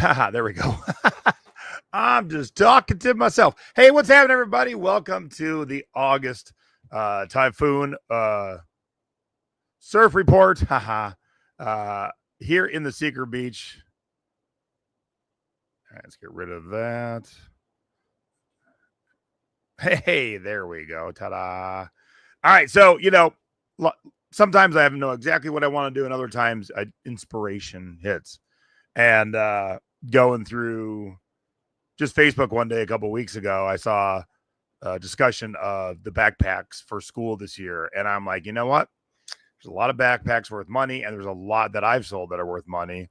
There we go. I'm just talking to myself. Hey, what's happening, everybody? Welcome to the August Typhoon Surf Report. Here in the Secret Beach. All right, let's get rid of that. Hey, there we go. Ta-da. All right, so, sometimes I have know exactly what I want to do, and other times inspiration hits. And going through just Facebook one day a couple of weeks ago, I saw a discussion of the backpacks for school this year. And I'm like, you know what? There's a lot of backpacks worth money, and there's a lot that I've sold that are worth money.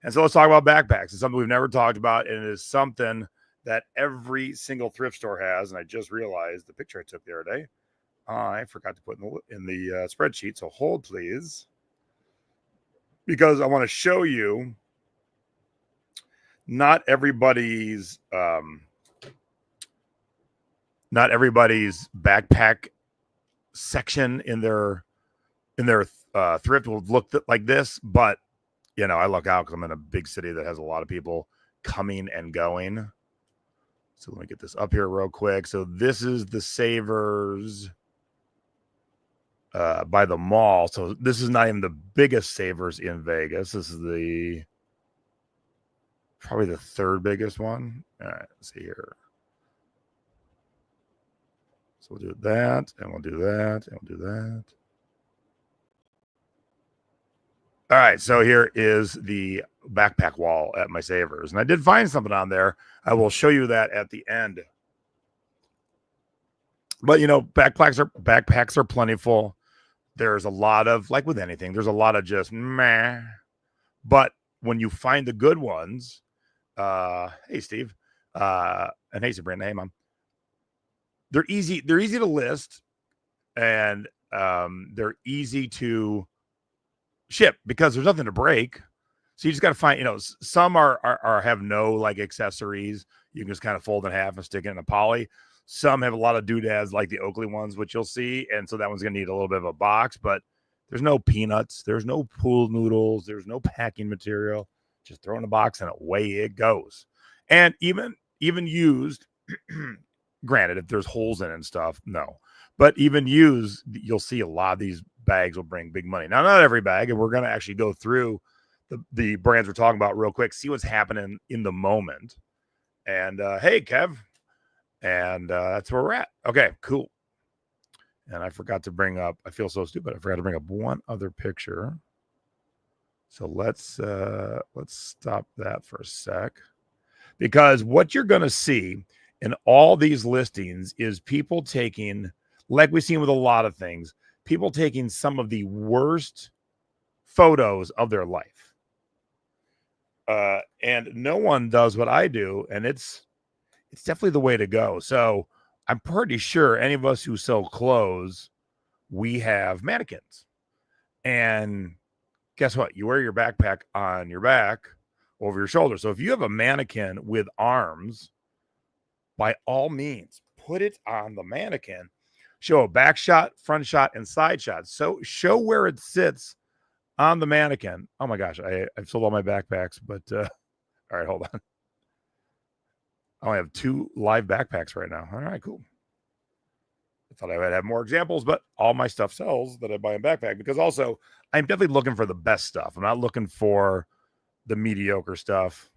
And so let's talk about backpacks. It's something we've never talked about, and it is something that every single thrift store has. And I just realized the picture I took the other day, I forgot to put in the spreadsheet. So hold, please, because I want to show you not everybody's backpack section in their thrift will look like this, but I look out because I'm in a big city that has a lot of people coming and going. So let me get this up here real quick. So this is the Savers by the mall. So this is not even the biggest Savers in Vegas. This is probably the third biggest one. All right, let's see here. So we'll do that, and we'll do that, and we'll do that. All right, so here is the backpack wall at my Savers. And I did find something on there. I will show you that at the end. But, backpacks are plentiful. There's a lot of, like with anything, there's a lot of just meh. But when you find the good ones, hey, Steve, and hey, Sabrina, hey, Mom. They're easy to list, and they're easy to ship because there's nothing to break. So you just got to find, some are have no like accessories. You can just kind of fold in half and stick it in a poly. Some have a lot of doodads like the Oakley ones, which you'll see. And so that one's going to need a little bit of a box, but there's no peanuts. There's no pool noodles. There's no packing material. Just throw in a box and away it goes. And even used, granted, if there's holes in it and stuff, no. But even used, you'll see a lot of these bags will bring big money. Now, not every bag, and we're going to actually go through the brands we're talking about real quick, see what's happening in the moment. And hey, Kev. And that's where we're at. Okay, cool. And I forgot to bring up, I feel so stupid. I forgot to bring up one other picture. So let's stop that for a sec. Because what you're going to see in all these listings is people taking, like we've seen with a lot of things, people taking some of the worst photos of their life. And no one does what I do, and it's definitely the way to go. So I'm pretty sure any of us who sell clothes, we have mannequins. And guess what? You wear your backpack on your back over your shoulder. So if you have a mannequin with arms, by all means, put it on the mannequin. Show a back shot, front shot, and side shot. So show where it sits on the mannequin. Oh my gosh, I've sold all my backpacks, but all right, hold on. I only have 2 live backpacks right now. All right, cool. I thought I would have more examples, but all my stuff sells that I buy in backpack because also I'm definitely looking for the best stuff. I'm not looking for the mediocre stuff.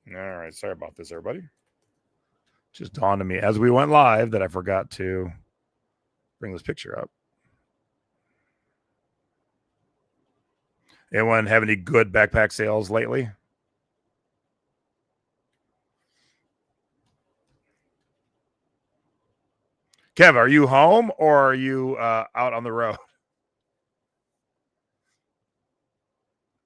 All right, sorry about this, everybody. Just dawned on me as we went live that I forgot to bring this picture up. Anyone have any good backpack sales lately? Kev, are you home or are you out on the road?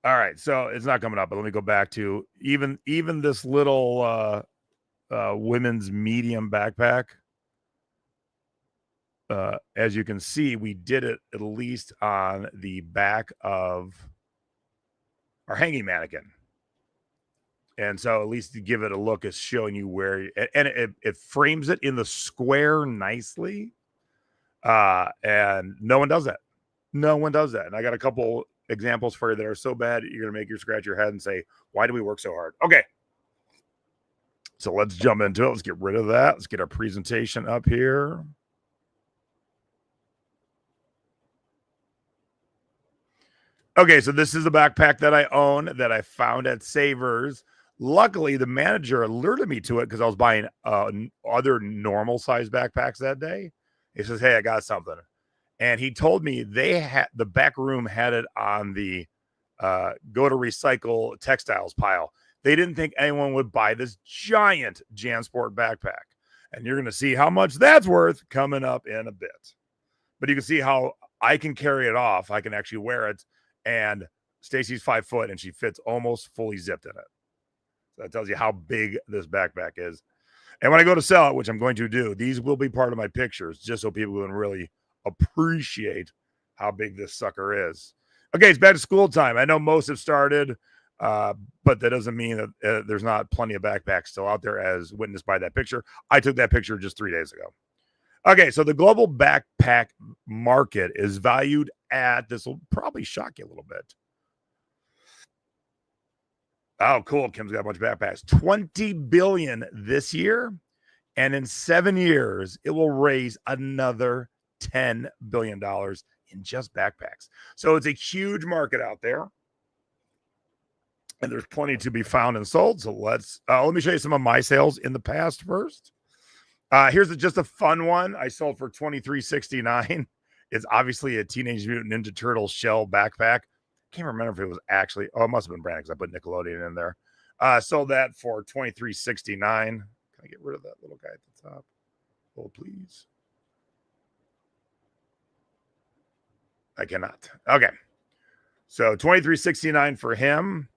All right, so it's not coming up, but let me go back to even this little women's medium backpack. As you can see, we did it at least on the back of our hanging mannequin. And so at least to give it a look is showing you where, and it frames it in the square nicely. And no one does that. No one does that. And I got a couple examples for you that are so bad you're gonna make you scratch your head and say, "Why do we work so hard?" Okay, so let's jump into it. Let's get rid of that. Let's get our presentation up here. Okay, so this is a backpack that I own that I found at Savers. Luckily, the manager alerted me to it because I was buying other normal size backpacks that day. He says, "Hey, I got something," and he told me they had the back room had it on the go to recycle textiles pile. They didn't think anyone would buy this giant JanSport backpack, and you're going to see how much that's worth coming up in a bit. But you can see how I can carry it off. I can actually wear it. And Stacy's 5 foot and she fits almost fully zipped in it. So that tells you how big this backpack is. And when I go to sell it, which I'm going to do, these will be part of my pictures just so people can really appreciate how big this sucker is. Okay, it's back to school time. I know most have started, but that doesn't mean that there's not plenty of backpacks still out there as witnessed by that picture. I took that picture just 3 days ago. Okay, so the global backpack market is valued at, this will probably shock you a little bit. Oh, cool. Kim's got a bunch of backpacks. 20 billion this year. And in 7 years, it will raise another $10 billion in just backpacks. So it's a huge market out there. And there's plenty to be found and sold. So let me show you some of my sales in the past first. Here's just a fun one. I sold for $23.69. It's obviously a Teenage Mutant Ninja Turtles shell backpack. Can't remember if it was actually, it must have been branded because I put Nickelodeon in there. Sold that for $23.69. Can I get rid of that little guy at the top? Oh, please. I cannot. Okay. So $23.69 for him.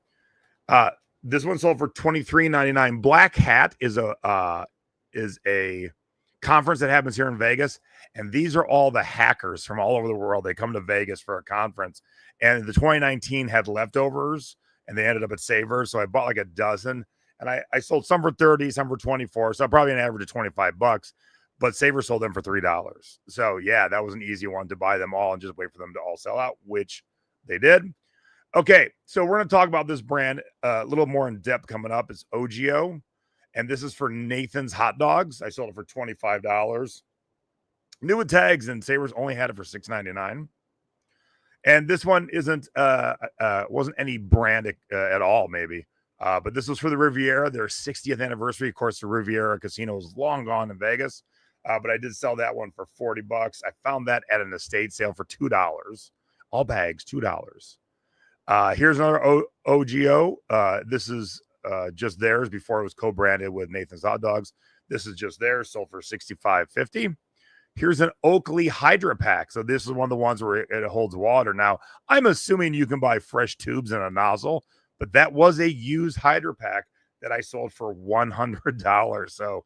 This one sold for $23.99. Black Hat is a conference that happens here in Vegas. And these are all the hackers from all over the world. They come to Vegas for a conference. And the 2019 had leftovers and they ended up at Savers. So I bought like a dozen and I sold some for 30, some for 24. So probably an average of $25, but Savers sold them for $3. So yeah, that was an easy one to buy them all and just wait for them to all sell out, which they did. Okay. So we're going to talk about this brand a little more in depth coming up. It's OGIO. And this is for Nathan's Hot Dogs. I sold it for $25. New with tags, and Savers only had it for $6.99. And this one wasn't any brand at all, maybe. But this was for the Riviera, their 60th anniversary. Of course, the Riviera Casino is long gone in Vegas. But I did sell that one for $40. I found that at an estate sale for $2. All bags, $2. Here's another OGIO. This is just theirs before it was co-branded with Nathan's Hot Dogs. This is just theirs, sold for $65.50. Here's an Oakley Hydra Pack. So this is one of the ones where it holds water. Now, I'm assuming you can buy fresh tubes and a nozzle, but that was a used Hydra Pack that I sold for $100. So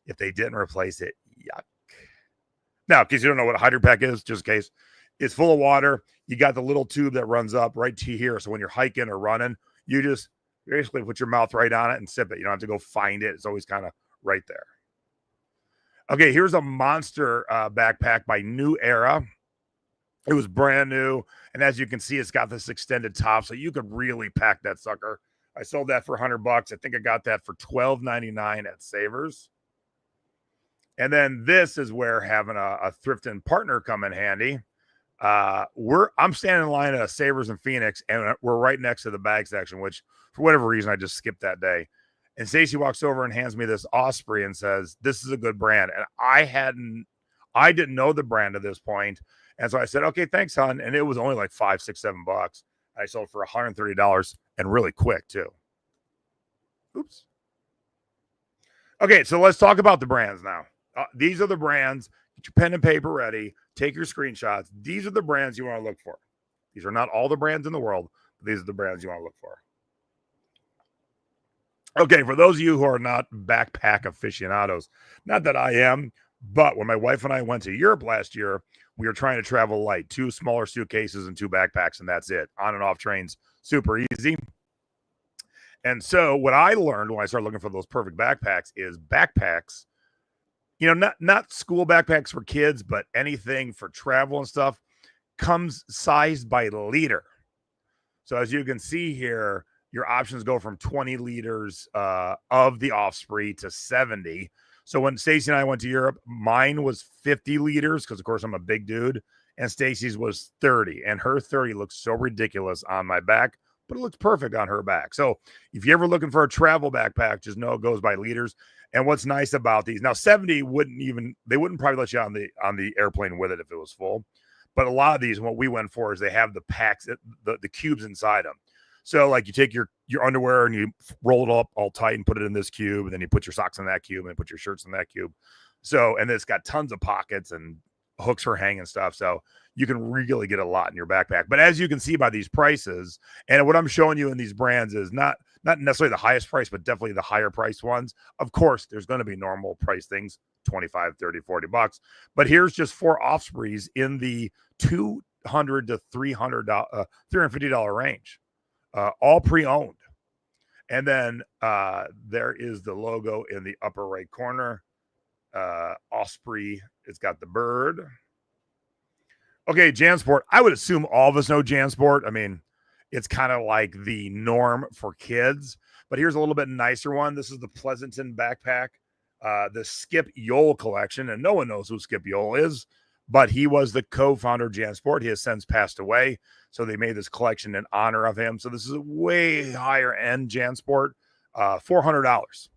if they didn't replace it, yuck. Now, in case you don't know what a Hydra Pack is, just in case, it's full of water. You got the little tube that runs up right to here. So when you're hiking or running, you just basically put your mouth right on it and sip it. You don't have to go find it. It's always kind of right there. Okay, here's a monster backpack by New Era. It was brand new. And as you can see, it's got this extended top, so you could really pack that sucker. I sold that for $100. I think I got that for $12.99 at Savers. And then this is where having a thrifting partner come in handy. I'm standing in line at Savers in Phoenix, and we're right next to the bag section, which for whatever reason I just skipped that day. And Stacey walks over and hands me this Osprey and says, "This is a good brand." And I didn't know the brand at this point. And so I said, "Okay, thanks, hon." And it was only like $5, $6, $7. I sold for $130 and really quick too. Oops. Okay, so let's talk about the brands now. These are the brands. Get your pen and paper ready. Take your screenshots. These are the brands you want to look for. These are not all the brands in the world, but these are the brands you want to look for. Okay, for those of you who are not backpack aficionados, not that I am, but when my wife and I went to Europe last year, we were trying to travel light, 2 smaller suitcases and 2 backpacks, and that's it. On and off trains, super easy. And so what I learned when I started looking for those perfect backpacks is backpacks, not school backpacks for kids, but anything for travel and stuff comes sized by liter. So as you can see here, your options go from 20 liters of the Osprey to 70. So when Stacy and I went to Europe, mine was 50 liters because, of course, I'm a big dude, and Stacy's was 30. And her 30 looks so ridiculous on my back, but it looks perfect on her back. So if you're ever looking for a travel backpack, just know it goes by liters. And what's nice about these now, 70 they wouldn't probably let you on the airplane with it if it was full. But a lot of these, what we went for is they have the packs, the cubes inside them. So like you take your underwear and you roll it up all tight and put it in this cube, and then you put your socks in that cube and put your shirts in that cube. So, and it's got tons of pockets and hooks for hanging stuff. So you can really get a lot in your backpack. But as you can see by these prices, and what I'm showing you in these brands is not necessarily the highest price, but definitely the higher priced ones. Of course, there's going to be normal price things, 25, 30, 40 bucks. But here's just 4 Ospreys in the $200 to $350 range, all pre-owned. And then there is the logo in the upper right corner. Osprey, it's got the bird. Okay, JanSport. I would assume all of us know JanSport. I mean, it's kind of like the norm for kids. But here's a little bit nicer one. This is the Pleasanton backpack, the Skip Yole collection. And no one knows who Skip Yole is, but he was the co-founder of JanSport. He has since passed away. So they made this collection in honor of him. So this is a way higher end JanSport, $400.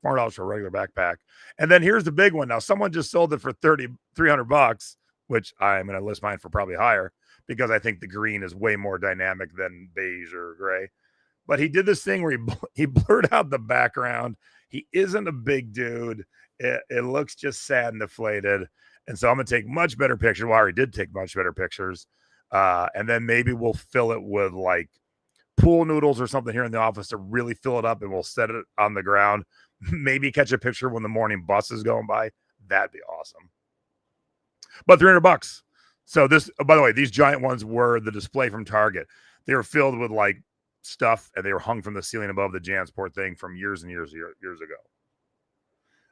$400 for a regular backpack. And then here's the big one. Now, someone just sold it for $300 bucks, which I'm going to list mine for probably higher because I think the green is way more dynamic than beige or gray. But he did this thing where he blurred out the background. He isn't a big dude. It looks just sad and deflated. And so I'm going to take much better pictures. Well, I already did take much better pictures. And then maybe we'll fill it with like pool noodles or something here in the office to really fill it up, and we'll set it on the ground. Maybe catch a picture when the morning bus is going by. That'd be awesome. But $300. So this, by the way, these giant ones were the display from Target. They were filled with like stuff, and they were hung from the ceiling above the JanSport thing from years and years ago.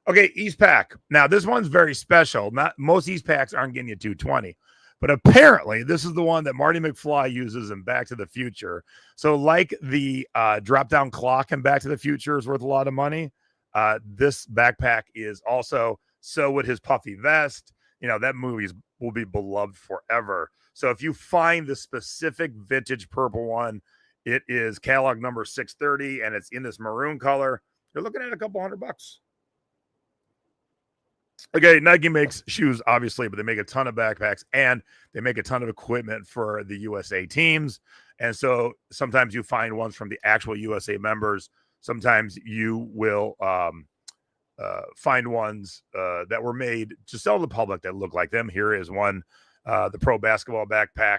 Okay, Eastpak. Now this one's very special. Not most Eastpaks aren't getting you $220, but apparently this is the one that Marty McFly uses in Back to the Future. So like the drop-down clock in Back to the Future is worth a lot of money. This backpack is also, so would his puffy vest. You know, that movie will be beloved forever. So if you find the specific vintage purple one, it is catalog number 630, and it's in this maroon color. You're looking at a couple $100. Okay, Nike makes shoes, obviously, but they make a ton of backpacks, and they make a ton of equipment for the USA teams. And so sometimes you find ones from the actual USA members. Sometimes you will find ones that were made to sell to the public that look like them. Here is one, the pro basketball backpack,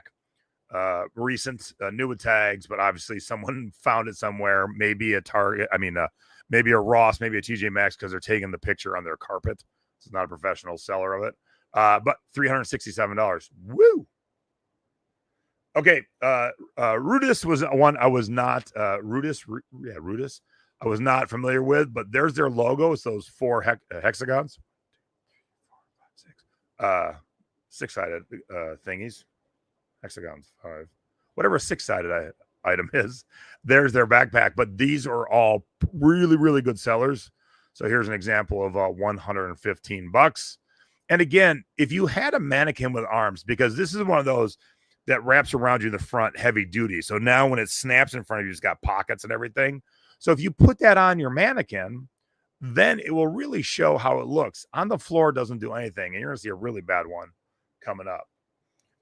recent, new with tags, but obviously someone found it somewhere, maybe a Target, maybe a Ross, maybe a TJ Maxx, because they're taking the picture on their carpet. It's not a professional seller of it, but $367. Woo! Okay, Rudis was one I was not, Rudis, I was not familiar with, but there's their logo. It's those 4 hexagons, 6-sided thingies, hexagons, 5, whatever a 6-sided item is. There's their backpack, but these are all really, really good sellers. So here's an example of $115. And again, if you had a mannequin with arms, because this is one of those that wraps around you in the front heavy duty. So now when it snaps in front of you, it's got pockets and everything. So if you put that on your mannequin, then it will really show how it looks. On the floor, it doesn't do anything. And you're going to see a really bad one coming up.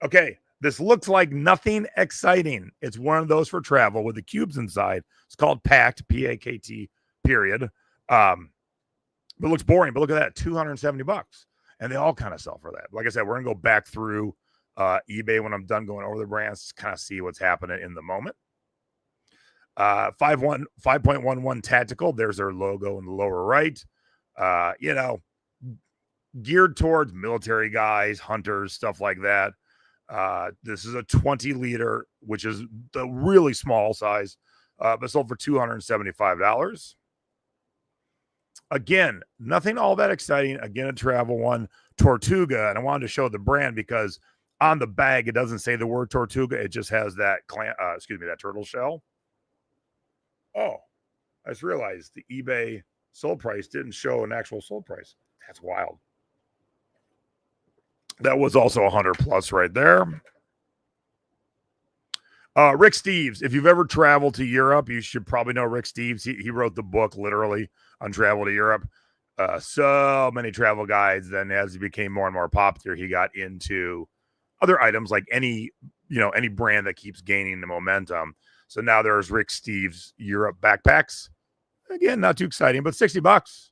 Okay, this looks like nothing exciting. It's one of those for travel with the cubes inside. It's called Packed, P-A-K-T, period. But it looks boring, but look at that, $270. And they all kind of sell for that. Like I said, we're going to go back through eBay when I'm done going over the brands, kind of see what's happening in the moment. 5.11 Tactical. There's their logo in the lower right. Geared towards military guys, hunters, stuff like that. This is a 20 liter, which is the really small size, but sold for $275. Again, nothing all that exciting. Again, a travel one, Tortuga. And I wanted to show the brand because On the bag, it doesn't say the word Tortuga. It just has that that turtle shell. Oh, I just realized the eBay sold price didn't show an actual sold price. That's wild. That was also 100 plus right there. Rick Steves. If you've ever traveled to Europe, you should probably know Rick Steves. He wrote the book literally on travel to Europe. So many travel guides. Then as he became more and more popular, he got into other items like any brand that keeps gaining the momentum. So now there's Rick Steves Europe backpacks. Again, not too exciting, but $60.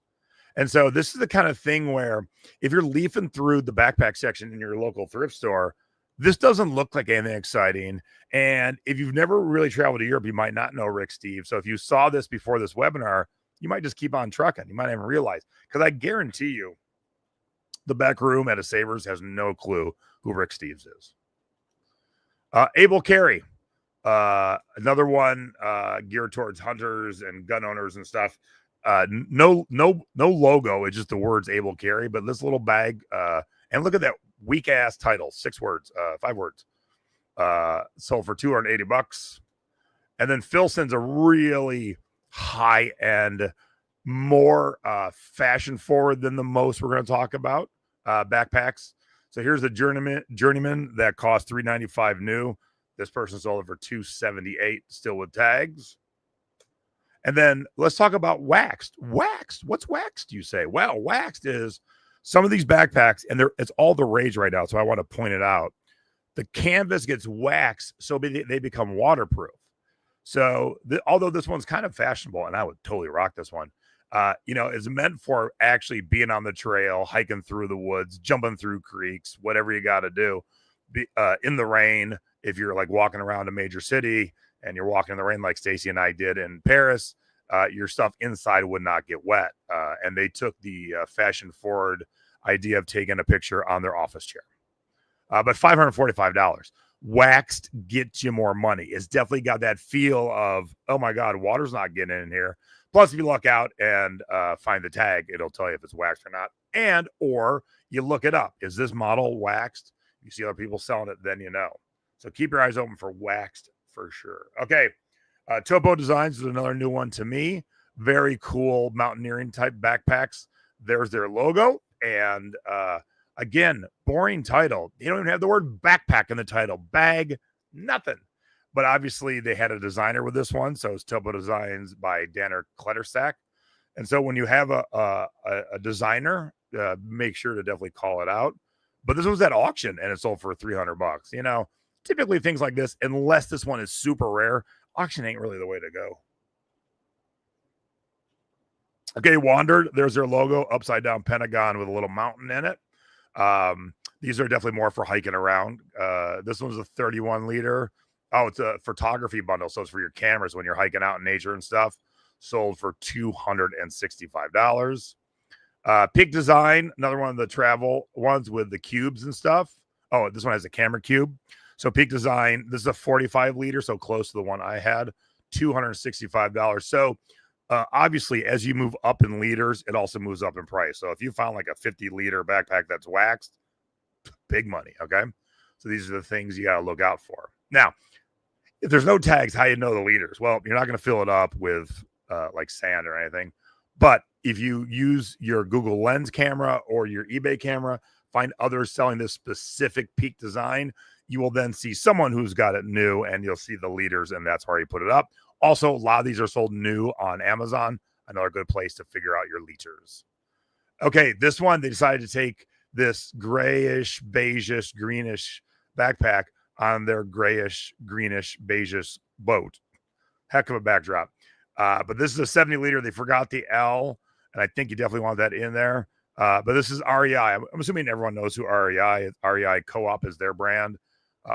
And so this is the kind of thing where if you're leafing through the backpack section in your local thrift store, this doesn't look like anything exciting. And if you've never really traveled to Europe, you might not know Rick Steves. So if you saw this before this webinar, you might just keep on trucking. You might not even realize, because I guarantee you the back room at a Savers has no clue who Rick Steves is. Able Carry. Another one geared towards hunters and gun owners and stuff. No logo. It's just the words Able Carry, but this little bag, and look at that weak ass title, 5 words, sold for $280. And then Filson's a really high end, more fashion forward than the most we're going to talk about backpacks. So here's the journeyman that cost $395 new. This person sold it for $278, still with tags. And then let's talk about waxed. Waxed. What's waxed, you say? Well, waxed is some of these backpacks, and it's all the rage right now, so I want to point it out. The canvas gets waxed so they become waterproof. So although this one's kind of fashionable, and I would totally rock this one, it's meant for actually being on the trail, hiking through the woods, jumping through creeks, whatever you got to do in the rain. If you're like walking around a major city and you're walking in the rain like Stacy and I did in Paris, your stuff inside would not get wet. And they took the fashion forward idea of taking a picture on their office chair. But $545. Waxed gets you more money. It's definitely got that feel of, oh my God, water's not getting in here. Plus, if you look out and find the tag, it'll tell you if it's waxed or not. Or you look it up. Is this model waxed? You see other people selling it, then you know. So keep your eyes open for waxed for sure. Okay. Topo Designs is another new one to me. Very cool mountaineering type backpacks. There's their logo. And again, boring title. They don't even have the word backpack in the title. Bag, nothing. But obviously they had a designer with this one. So it's Topo Designs by Danner Klettersack. And so when you have a designer, make sure to definitely call it out. But this was at auction and it sold for $300. Typically things like this, unless this one is super rare, auction ain't really the way to go. Okay, Wandered. There's their logo, upside down pentagon with a little mountain in it. These are definitely more for hiking around. This one's a 31 liter. Oh, it's a photography bundle. So it's for your cameras when you're hiking out in nature and stuff. Sold for $265. Peak Design, another one of the travel ones with the cubes and stuff. Oh, this one has a camera cube. So Peak Design, this is a 45 liter, so close to the one I had, $265. So obviously, as you move up in liters, it also moves up in price. So if you found like a 50 liter backpack that's waxed, big money, okay? So these are the things you got to look out for. Now, if there's no tags, how you know the liters? Well, you're not going to fill it up with like sand or anything. But if you use your Google Lens camera or your eBay camera, find others selling this specific Peak Design, you will then see someone who's got it new and you'll see the liters, and that's where you put it up. Also, a lot of these are sold new on Amazon. Another good place to figure out your liters. Okay, this one, they decided to take this grayish, beigeish, greenish backpack on their grayish, greenish, beigeish boat. Heck of a backdrop. But this is a 70 liter. They forgot the L, and I think you definitely want that in there. But this is REI. I'm assuming everyone knows who REI is. REI Co-op is their brand.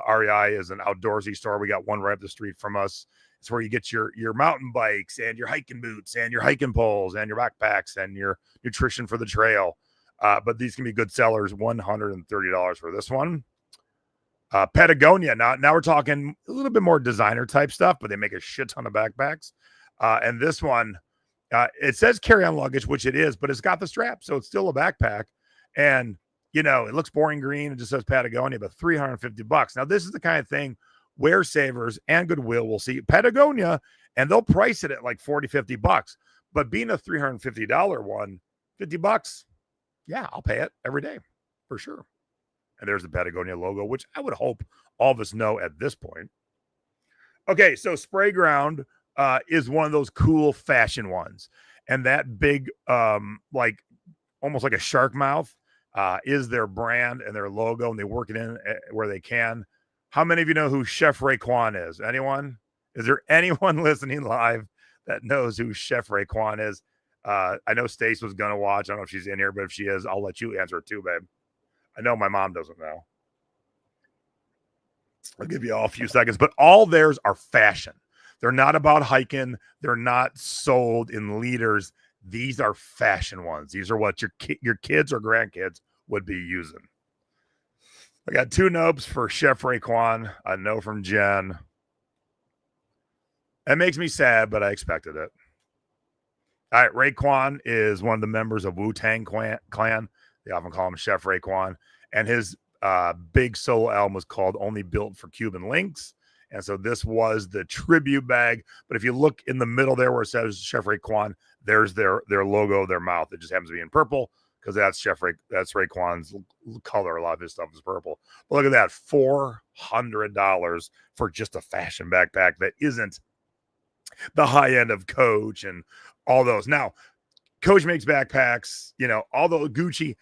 REI is an outdoorsy store. We got one right up the street from us. It's where you get your mountain bikes and your hiking boots and your hiking poles and your backpacks and your nutrition for the trail. But these can be good sellers. $130 for this one. Patagonia. Now we're talking a little bit more designer type stuff, but they make a shit ton of backpacks. And this one, it says carry-on luggage, which it is, but it's got the strap, so it's still a backpack. And it looks boring green. It just says Patagonia, but $350. Now, this is the kind of thing Wear Savers and Goodwill will see Patagonia, and they'll price it at like $40-50. But being a $350 one, $50, yeah, I'll pay it every day for sure. And there's the Patagonia logo, which I would hope all of us know at this point. Okay, so Spray Ground is one of those cool fashion ones. And that big, like almost like a shark mouth is their brand and their logo, and they work it in where they can. How many of you know who Chef Raekwon is? Anyone? Is there anyone listening live that knows who Chef Raekwon is? I know Stace was going to watch. I don't know if she's in here, but if she is, I'll let you answer it too, babe. I know my mom doesn't know. I'll give you all a few seconds, but all theirs are fashion. They're not about hiking. They're not sold in liters. These are fashion ones. These are what your kids or grandkids would be using. I got 2 nopes for Chef Raekwon. A no from Jen. That makes me sad, but I expected it. All right, Raekwon is one of the members of Wu-Tang Clan. They often call him Chef Raekwon. And his big solo album was called Only Built for Cuban Links. And so this was the tribute bag. But if you look in the middle there where it says Chef Raekwon, there's their logo, their mouth. It just happens to be in purple because that's Raekwon's color. A lot of his stuff is purple. But look at that, $400 for just a fashion backpack that isn't the high end of Coach and all those. Now, Coach makes backpacks, although Gucci,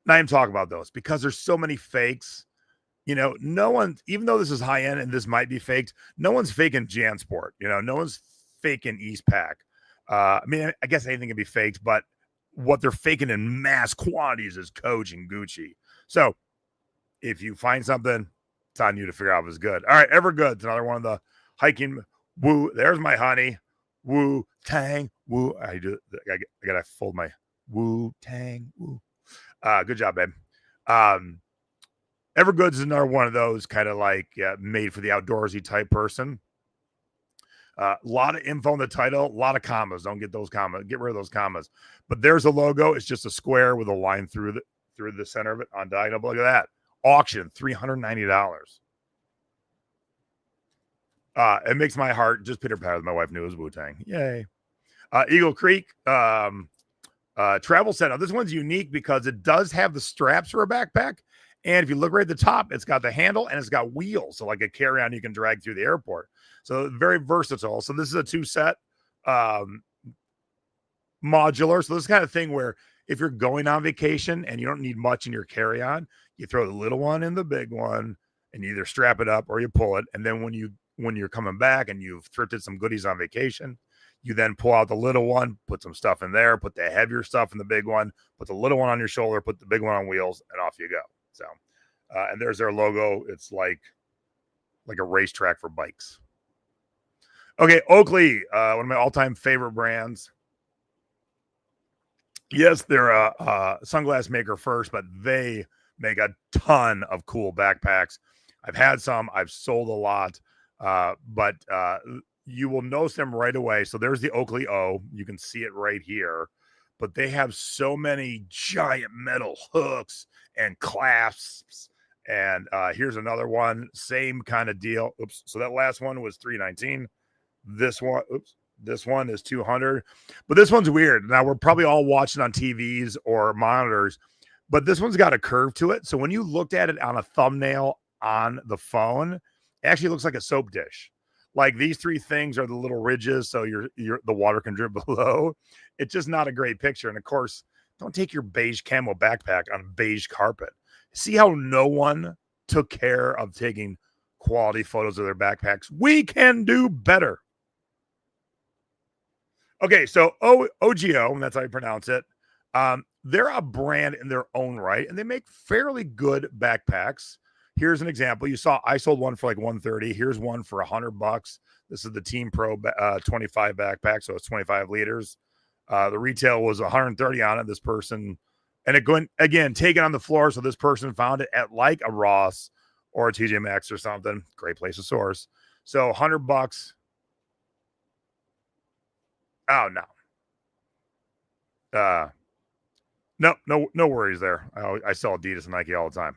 not even talk about those because there's so many fakes. No one, even though this is high end and this might be faked, no one's faking JanSport. No one's faking Eastpak. I guess anything can be faked, but what they're faking in mass quantities is Coach and Gucci. So if you find something, it's on you to figure out if it's good. All right, Evergood's another one of the hiking. Woo, there's my honey. Wu-Tang. Woo. I gotta fold my Wu-Tang. Woo. Good job, babe. Evergood's is another one of those kind of like made for the outdoorsy type person. A lot of info in the title, a lot of commas. Don't get those commas. Get rid of those commas. But there's a logo. It's just a square with a line through the center of it on diagonal. Look at that. Auction, $390. It makes my heart just pitter patter. My wife knew it was Wu-Tang. Yay. Eagle Creek travel set. Now, this one's unique because it does have the straps for a backpack. And if you look right at the top, it's got the handle and it's got wheels. So like a carry-on you can drag through the airport. So very versatile. So this is a 2-set modular. So this kind of thing where if you're going on vacation and you don't need much in your carry-on, you throw the little one in the big one and you either strap it up or you pull it. And then when you're coming back and you've thrifted some goodies on vacation, you then pull out the little one, put some stuff in there, put the heavier stuff in the big one, put the little one on your shoulder, put the big one on wheels, and off you go. So, and there's their logo. It's like a racetrack for bikes. Okay, Oakley, one of my all-time favorite brands. Yes, they're a sunglass maker first, but they make a ton of cool backpacks. I've had some. I've sold a lot, but you will notice them right away. So there's the Oakley O. You can see it right here. But they have so many giant metal hooks and clasps. And here's another one. Same kind of deal. Oops. So that last one was $319. This one is $200. But this one's weird. Now, we're probably all watching on TVs or monitors, but this one's got a curve to it. So when you looked at it on a thumbnail on the phone, it actually looks like a soap dish. Like these 3 things are the little ridges, so the water can drip below. It's just not a great picture. And of course, don't take your beige camo backpack on beige carpet. See how no one took care of taking quality photos of their backpacks? We can do better. Okay, so OGO, and that's how you pronounce it. They're a brand in their own right, and they make fairly good backpacks. Here's an example. I sold one for like $130. Here's one for $100. This is the Team Pro 25 backpack, so it's 25 liters. The retail was $130 on it. This person, and it going again, taken on the floor. So this person found it at like a Ross or a TJ Maxx or something. Great place to source. So $100. Oh no. No worries there. I sell Adidas and Nike all the time.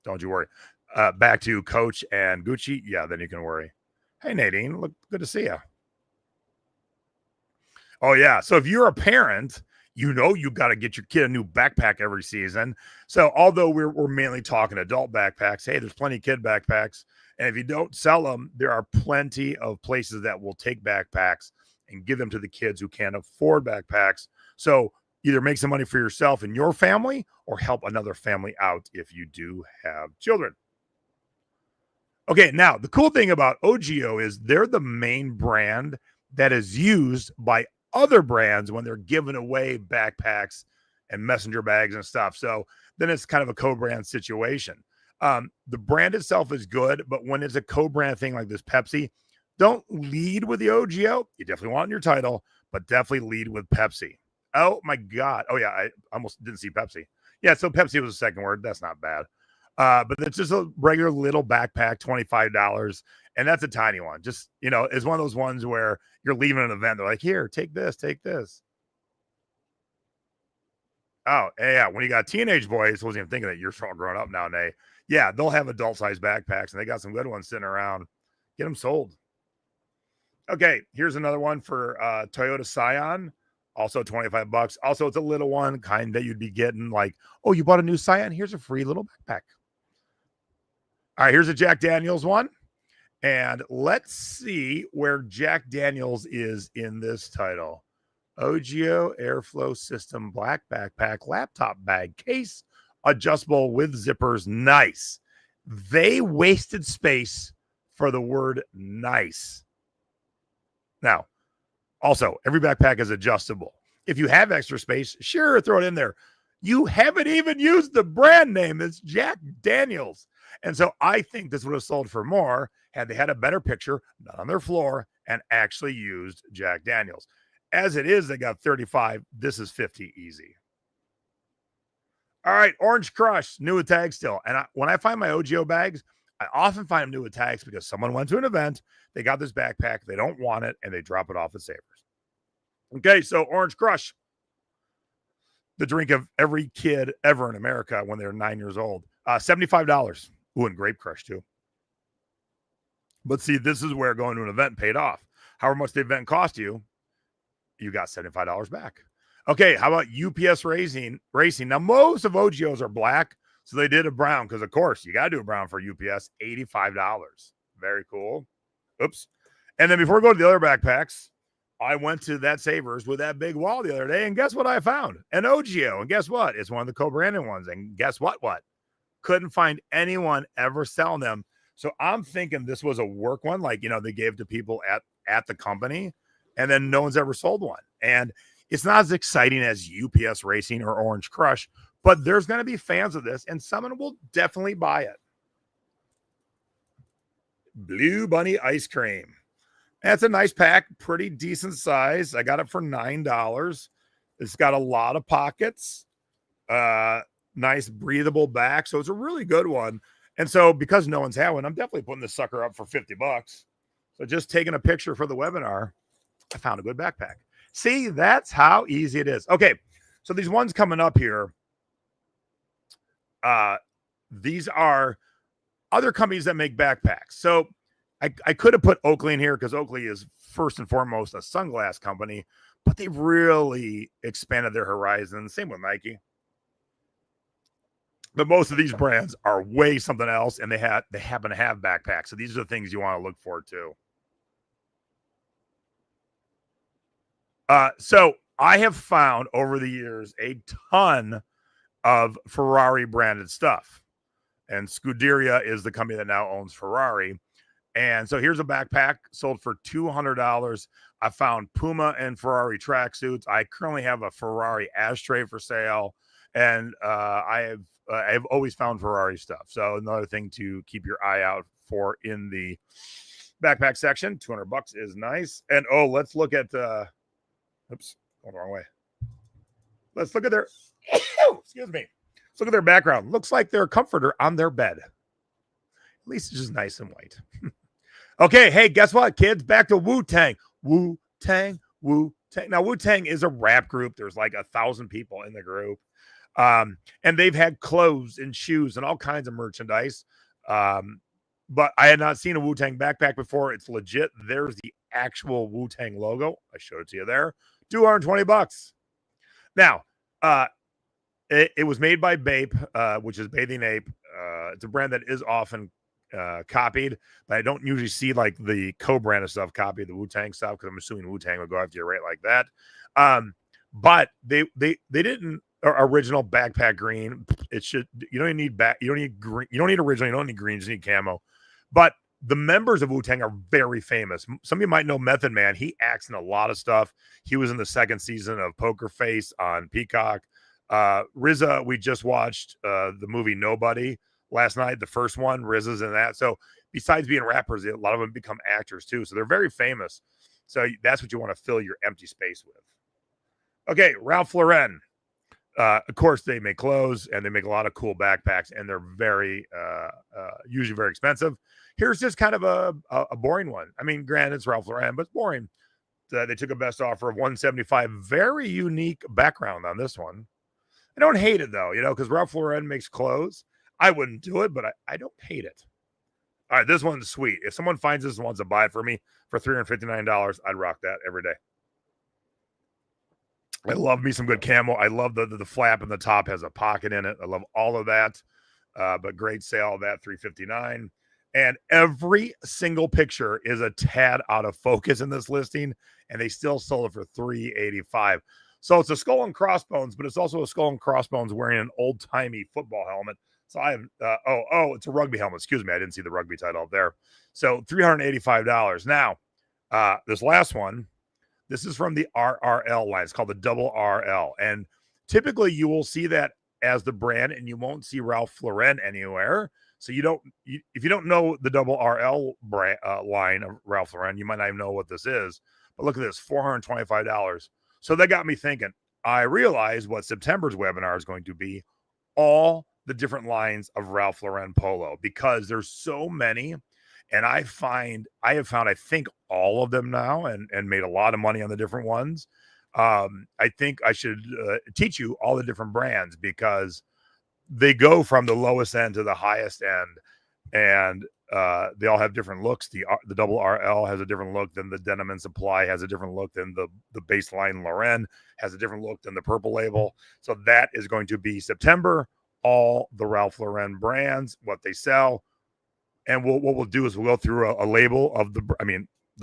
Don't you worry. Back to Coach and Gucci. Yeah, then you can worry. Hey, Nadine, look good to see you. Oh, yeah. So if you're a parent, you know you've got to get your kid a new backpack every season. So although we're mainly talking adult backpacks, hey, there's plenty of kid backpacks. And if you don't sell them, there are plenty of places that will take backpacks and give them to the kids who can't afford backpacks. So either make some money for yourself and your family or help another family out if you do have children. Okay, now the cool thing about OGIO is they're the main brand that is used by other brands when they're giving away backpacks and messenger bags and stuff. So then it's kind of a co-brand situation. The brand itself is good, but when it's a co-brand thing like this Pepsi, don't lead with the OGIO. You definitely want it in your title, but definitely lead with Pepsi. Oh my God. Oh yeah, I almost didn't see Pepsi. Yeah, so Pepsi was the second word. That's not bad. But it's just a regular little backpack, $25. And that's a tiny one. Just, it's one of those ones where you're leaving an event. They're like, here, take this, take this. Oh, yeah. When you got teenage boys, wasn't even thinking that you're all grown up now, and yeah, they'll have adult sized backpacks and they got some good ones sitting around. Get them sold. Okay, here's another one for Toyota Scion. Also $25. Also, it's a little one kind that you'd be getting like, oh, you bought a new Scion? Here's a free little backpack. All right, here's a Jack Daniels one. And let's see where Jack Daniels is in this title. OGIO Airflow System Black Backpack Laptop Bag Case, adjustable with zippers. Nice. They wasted space for the word nice. Now, also, every backpack is adjustable. If you have extra space, sure, throw it in there. You haven't even used the brand name. It's Jack Daniels. And so I think this would have sold for more had they had a better picture, not on their floor, and actually used Jack Daniels. As it is, they got 35. This is 50 easy. All right, Orange Crush, new with tags still. And when I find my OGIO bags, I often find them new with tags because someone went to an event, they got this backpack, they don't want it, and they drop it off at Savers. Okay, so Orange Crush, the drink of every kid ever in America when they're 9 years old. $75. Ooh, and Grape Crush too. But see, this is where going to an event paid off. However much the event cost you, you got $75 back. Okay, how about UPS Racing? Now, most of OGIOs are black, so they did a brown because, of course, you got to do a brown for UPS. $85. Very cool. Oops. And then before we go to the other backpacks, I went to that Savers with that big wall the other day, and guess what I found? An OGIO. And guess what? It's one of the co-branded ones. And guess what? Couldn't find anyone ever selling them. So I'm thinking this was a work one, like, they gave to people at the company, and then no one's ever sold one. And it's not as exciting as UPS Racing or Orange Crush, but there's going to be fans of this, and someone will definitely buy it. Blue Bunny Ice Cream. That's a nice pack, pretty decent size. I got it for $9. It's got a lot of pockets, nice breathable back. So it's a really good one. And so because no one's had one, I'm definitely putting this sucker up for $50. So just taking a picture for the webinar, I found a good backpack. See, that's how easy it is. Okay, so these ones coming up here, these are other companies that make backpacks. So I could have put Oakley in here because Oakley is first and foremost a sunglass company, but they've really expanded their horizon. Same with Nike. But most of these brands are way something else, and they happen to have backpacks. So these are the things you want to look for too. So I have found over the years a ton of Ferrari branded stuff, and Scuderia is the company that now owns Ferrari. And so here's a backpack sold for $200. I found Puma and Ferrari tracksuits. I currently have a Ferrari ashtray for sale, and I've always found Ferrari stuff. So another thing to keep your eye out for in the backpack section. $200 is nice. And let's look at oops, going the wrong way. Let's look at their excuse me. Let's look at their background. Looks like they're a comforter on their bed. At least it's just nice and white. Okay, hey, guess what, kids? Back to Wu-Tang. Wu-Tang. Now, Wu-Tang is a rap group. There's like 1,000 people in the group. And they've had clothes and shoes and all kinds of merchandise. But I had not seen a Wu-Tang backpack before. It's legit. There's the actual Wu-Tang logo. I showed it to you there. $220. Now, it was made by Bape, which is Bathing Ape. It's a brand that is often copied, but I don't usually see like the co-branded stuff copy the Wu-Tang stuff because I'm assuming Wu-Tang would go after you right like that. But they didn't original backpack green. It should you don't need you don't need green, you don't need original, you don't need green, you just need camo. But the members of Wu-Tang are very famous. Some of you might know Method Man. He acts in a lot of stuff. He was in the second season of Poker Face on Peacock. RZA, we just watched the movie Nobody last night, the first one. RZA's in that. So besides being rappers, a lot of them become actors too. So they're very famous. So that's what you want to fill your empty space with. Okay, Ralph Lauren. Of course, they make clothes and they make a lot of cool backpacks, and they're very usually very expensive. Here's just kind of a boring one. I mean, granted, it's Ralph Lauren, but it's boring. They took a best offer of $175. Very unique background on this one. I don't hate it though, because Ralph Lauren makes clothes. I wouldn't do it, but I don't hate it. All right, this one's sweet. If someone finds this and wants to buy it for me for $359, I'd rock that every day. I love me some good camo. I love the flap in the top has a pocket in it. I love all of that. But great sale of that, $359. And every single picture is a tad out of focus in this listing, and they still sold it for $385. So it's a skull and crossbones, but it's also a skull and crossbones wearing an old-timey football helmet. So I have, it's a rugby helmet. Excuse me. I didn't see the rugby title up there. So $385. Now, this last one, this is from the RRL line. It's called the Double RL. And typically you will see that as the brand and you won't see Ralph Lauren anywhere. So if you don't know the Double RL brand, line of Ralph Lauren, you might not even know what this is. But look at this, $425. So that got me thinking. I realized what September's webinar is going to be, all the different lines of Ralph Lauren polo, because there's so many. And I have found, I think, all of them now and made a lot of money on the different ones. I think I should teach you all the different brands because they go from the lowest end to the highest end. And they all have different looks. The Double RL has a different look than the Denim and Supply, has a different look than the baseline Lauren, has a different look than the Purple Label. So that is going to be September. All the Ralph Lauren brands, what they sell. And what we'll do is we'll go through a label of the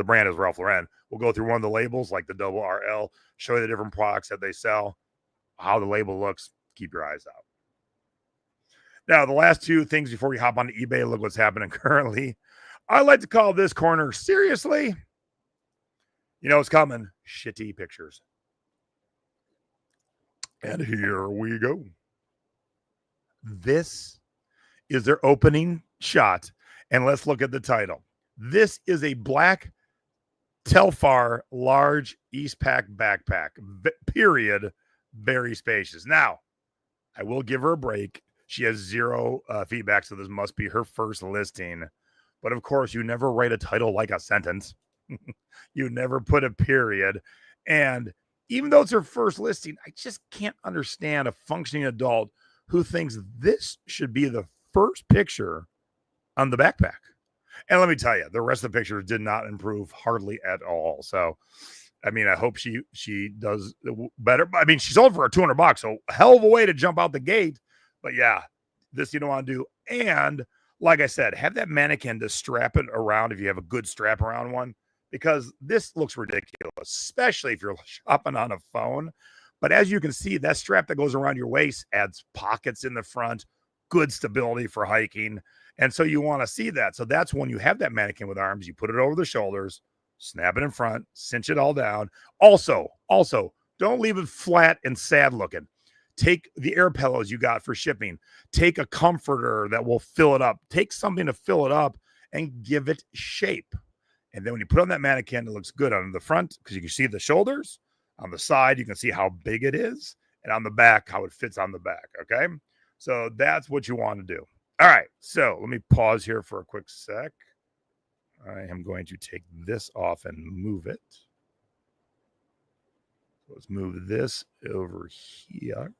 brand is Ralph Lauren. We'll go through one of the labels like the Double RL, show you the different products that they sell, how the label looks. Keep your eyes out. Now, the last two things before we hop on eBay, look what's happening currently. I like to call this corner seriously. You know what's coming. Shitty pictures. And here we go. This is their opening shot. And let's look at the title. This is a black Telfar large Eastpak backpack. Period. Very spacious. Now, I will give her a break. She has zero feedback, so this must be her first listing. But of course, you never write a title like a sentence. You never put a period. And even though it's her first listing, I just can't understand a functioning adult who thinks this should be the first picture on the backpack. And let me tell you, the rest of the pictures did not improve hardly at all. So, I mean, I hope she does better. I mean, she sold for $200, so a hell of a way to jump out the gate. But yeah, this you don't want to do. And like I said, have that mannequin to strap it around if you have a good strap around one, because this looks ridiculous, especially if you're shopping on a phone. But as you can see, that strap that goes around your waist adds pockets in the front, good stability for hiking. And so you want to see that. So that's when you have that mannequin with arms, you put it over the shoulders, snap it in front, cinch it all down. Also, don't leave it flat and sad looking. Take the air pillows you got for shipping. Take a comforter that will fill it up. Take something to fill it up and give it shape. And then when you put on that mannequin, it looks good on the front because you can see the shoulders. On the side, you can see how big it is. And on the back, how it fits on the back. Okay? So that's what you want to do. All right. So let me pause here for a quick sec. I am going to take this off and move it. Let's move this over here.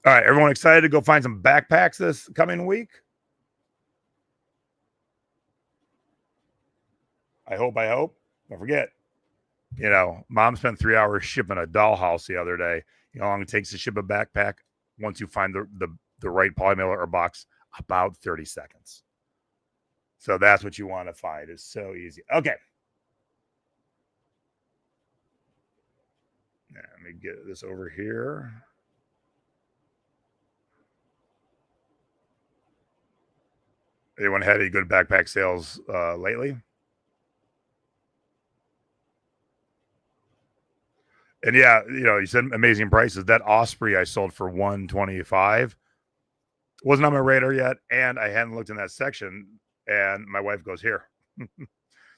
All right, everyone excited to go find some backpacks this coming week? I hope. Don't forget, Mom spent 3 hours shipping a dollhouse the other day. You know how long it takes to ship a backpack once you find the right poly mailer or box? About 30 seconds. So that's what you want to find. It's so easy. Okay. Now, let me get this over here. Anyone had any good backpack sales lately? And yeah, you said amazing prices. That Osprey I sold for $125 wasn't on my radar yet, and I hadn't looked in that section. And my wife goes, "Here."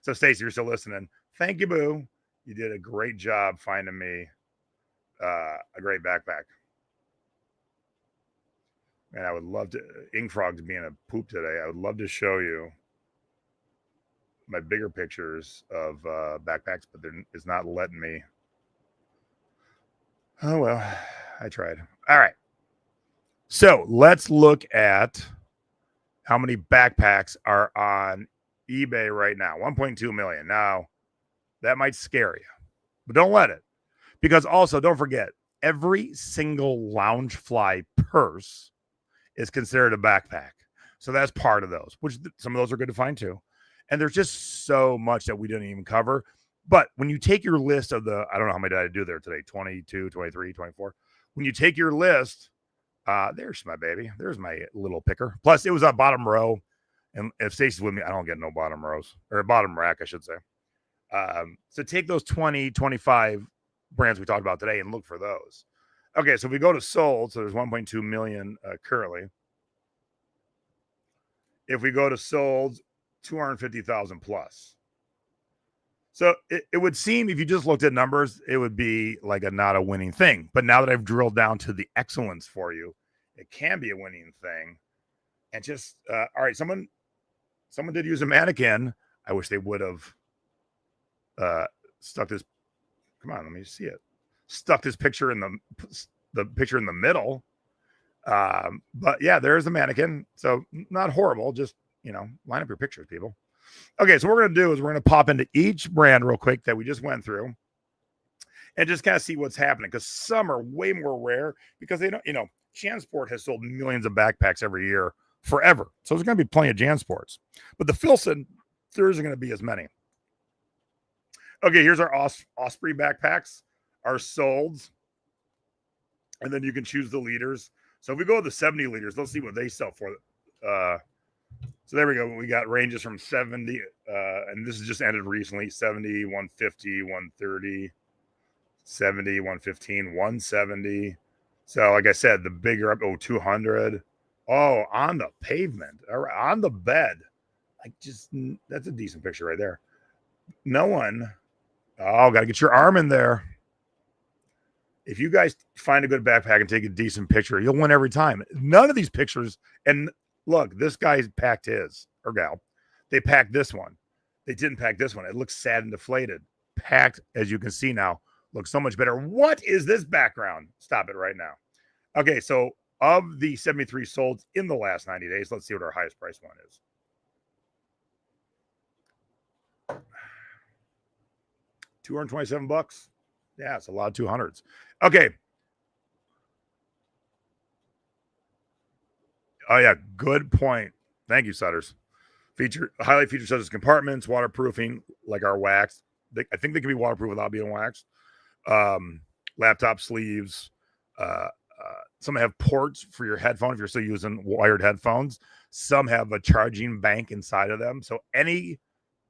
So Stacy, you're still listening. Thank you, boo. You did a great job finding me a great backpack. And I would love to. Ink Frog's being a poop today. I would love to show you my bigger pictures of backpacks, but it's not letting me. Oh well, I tried. All right. So let's look at how many backpacks are on eBay right now. 1.2 million. Now, that might scare you, but don't let it. Because also, don't forget, every single Loungefly purse is considered a backpack. So that's part of those, which some of those are good to find too. And there's just so much that we didn't even cover. But when you take your list of I don't know how many did I do there today, 22, 23, 24. When you take your list, there's my baby. There's my little picker. Plus, it was a bottom row. And if Stacey's with me, I don't get no bottom rows or bottom rack, I should say. So take those 20, 25 brands we talked about today and look for those. Okay, so if we go to sold, so there's 1.2 million currently. If we go to sold, 250,000 plus. So it would seem if you just looked at numbers, it would be like not a winning thing. But now that I've drilled down to the excellence for you, it can be a winning thing. And just all right, someone did use a mannequin. I wish they would have stuck this. Come on, let me see it. Stuck this picture in the picture in the middle. But yeah, there's a mannequin. So not horrible. Just line up your pictures, people. Okay, so what we're going to do is we're going to pop into each brand real quick that we just went through and just kind of see what's happening because some are way more rare because they don't, JanSport has sold millions of backpacks every year forever. So there's going to be plenty of JanSports. But the Filson, there isn't going to be as many. Okay, here's our Osprey backpacks, our solds. And then you can choose the liters. So if we go with the 70 liters, let's see what they sell for. So there we go. We got ranges from 70, and this has just ended recently, 70, 150, 130, 70, 115, 170. So like I said, the bigger up, 200. Oh, on the pavement, or on the bed. That's a decent picture right there. No one. Oh, got to get your arm in there. If you guys find a good backpack and take a decent picture, you'll win every time. None of these pictures, and look, this guy packed his, or gal. They packed this one. They didn't pack this one. It looks sad and deflated. Packed, as you can see now, looks so much better. What is this background? Stop it right now. Okay, so of the 73 sold in the last 90 days, let's see what our highest price one is. $227. Yeah, it's a lot of 200s. Okay. Oh yeah, good point. Thank you, Sutters. Highly featured such as compartments, waterproofing, like our wax. I think they can be waterproof without being waxed. Laptop sleeves. Some have ports for your headphone if you're still using wired headphones. Some have a charging bank inside of them. So anything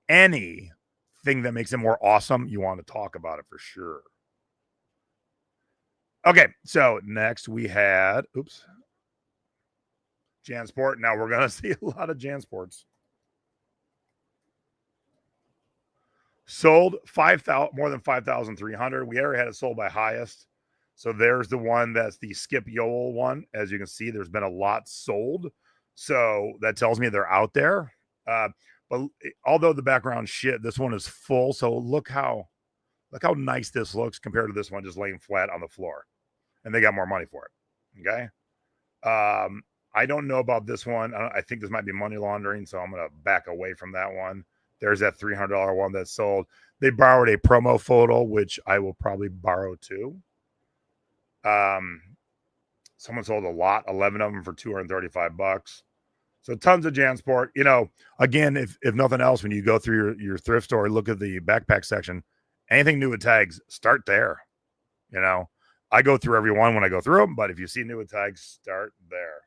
that makes it more awesome, you want to talk about it for sure. Okay, so next we had JanSport. Now we're gonna see a lot of JanSports. Sold more than 5,300. We already had it sold by highest. So there's the one that's the Skip Yoel one. As you can see, there's been a lot sold. So that tells me they're out there. But although the background shit, this one is full. So look how nice this looks compared to this one just laying flat on the floor. And they got more money for it. Okay. I don't know about this one. I think this might be money laundering, so I'm going to back away from that one. There's that $300 one that sold. They borrowed a promo photo, which I will probably borrow too. Someone sold a lot, 11 of them for $235. So tons of JanSport. You know, again, if nothing else, when you go through your thrift store, look at the backpack section. Anything new with tags, start there. You know, I go through every one when I go through them, but if you see new with tags, start there.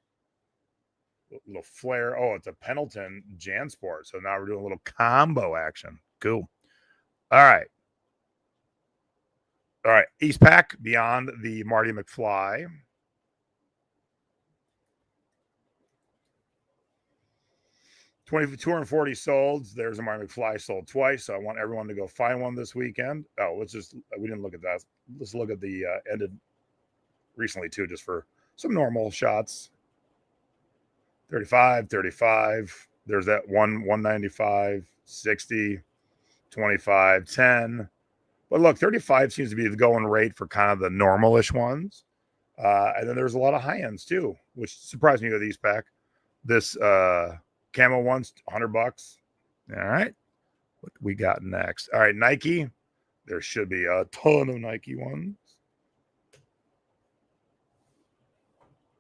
Little flare. Oh, it's a Pendleton JanSport. So now we're doing a little combo action. Cool. All right. All right. Eastpak beyond the Marty McFly. $240 sold. There's a Marty McFly sold twice. So I want everyone to go find one this weekend. Oh, we didn't look at that. Let's look at the ended recently too, just for some normal shots. 35. There's that 195, 60, 25, 10. But look, 35 seems to be the going rate for kind of the normalish ones. And then there's a lot of high ends too, which surprised me with Eastpak. This camo one's $100. All right. What we got next? All right, Nike. There should be a ton of Nike ones.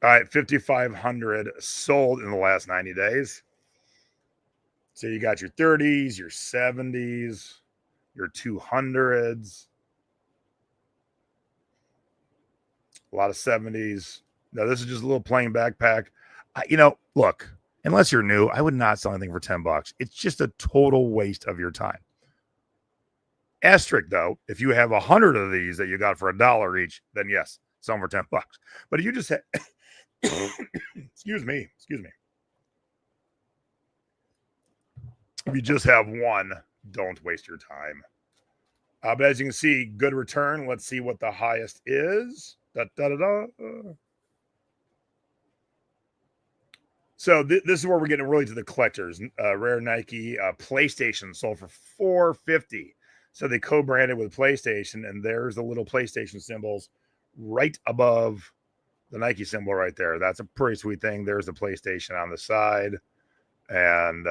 All right, 5,500 sold in the last 90 days. So you got your 30s, your 70s, your 200s. A lot of 70s. Now, this is just a little plain backpack. Look, unless you're new, I would not sell anything for $10. It's just a total waste of your time. Asterisk, though, if you have 100 of these that you got for $1 each, then yes, sell them for $10. But if you just have, excuse me. If you just have one, don't waste your time. But as you can see, good return. Let's see what the highest is. So this is where we're getting really to the collectors. Rare Nike PlayStation sold for $450. So they co-branded with PlayStation, and there's the little PlayStation symbols right above the Nike symbol right there. That's a pretty sweet thing. There's the PlayStation on the side, and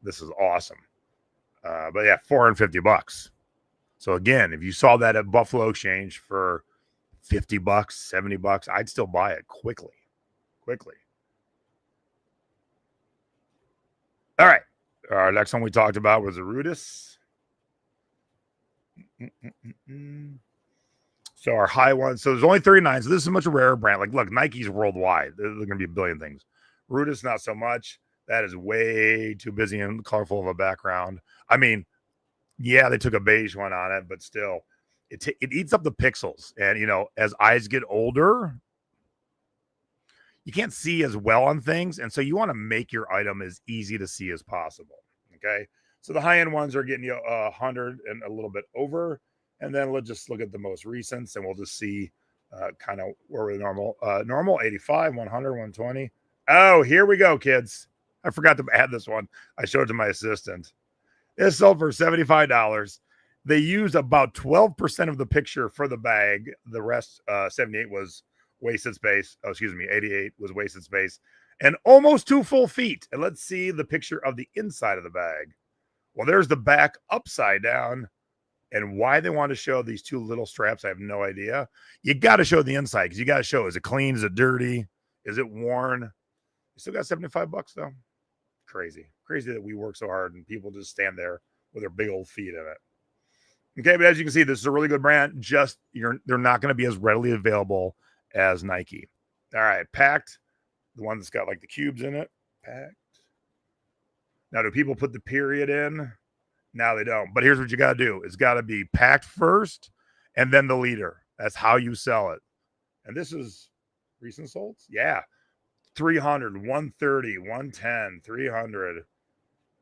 this is awesome. But yeah, $450. So again, if you saw that at Buffalo Exchange for $50, $70, I'd still buy it quickly. All right. Our next one we talked about was the Rudis. So our high one. So there's only 39. So this is a much rarer brand. Like, look, Nike's worldwide. There's going to be a billion things. Rudis, not so much. That is way too busy and colorful of a background. I mean, yeah, they took a beige one on it, but still, it eats up the pixels. And, as eyes get older, you can't see as well on things. And so you want to make your item as easy to see as possible. Okay. So the high-end ones are getting you 100 and a little bit over. And then let's just look at the most recents, and we'll just see kind of where we're normal. Normal, 85, 100, 120. Oh, here we go, kids. I forgot to add this one. I showed it to my assistant. It sold for $75. They used about 12% of the picture for the bag. The rest, 78 was wasted space. 88 was wasted space. And almost 2 full feet. And let's see the picture of the inside of the bag. Well, there's the back upside down. And why they want to show these 2 little straps, I have no idea. You got to show the inside, because you got to show, is it clean? Is it dirty? Is it worn? You still got $75 though. Crazy that we work so hard and people just stand there with their big old feet in it. Okay, but as you can see, this is a really good brand. Just they're not going to be as readily available as Nike. All right, Packed, the one that's got like the cubes in it. Packed. Now, do people put the period in? Now they don't. But here's what you got to do. It's got to be packed first and then the leader. That's how you sell it. And this is recent solds? Yeah. 300, 130, 110, 300,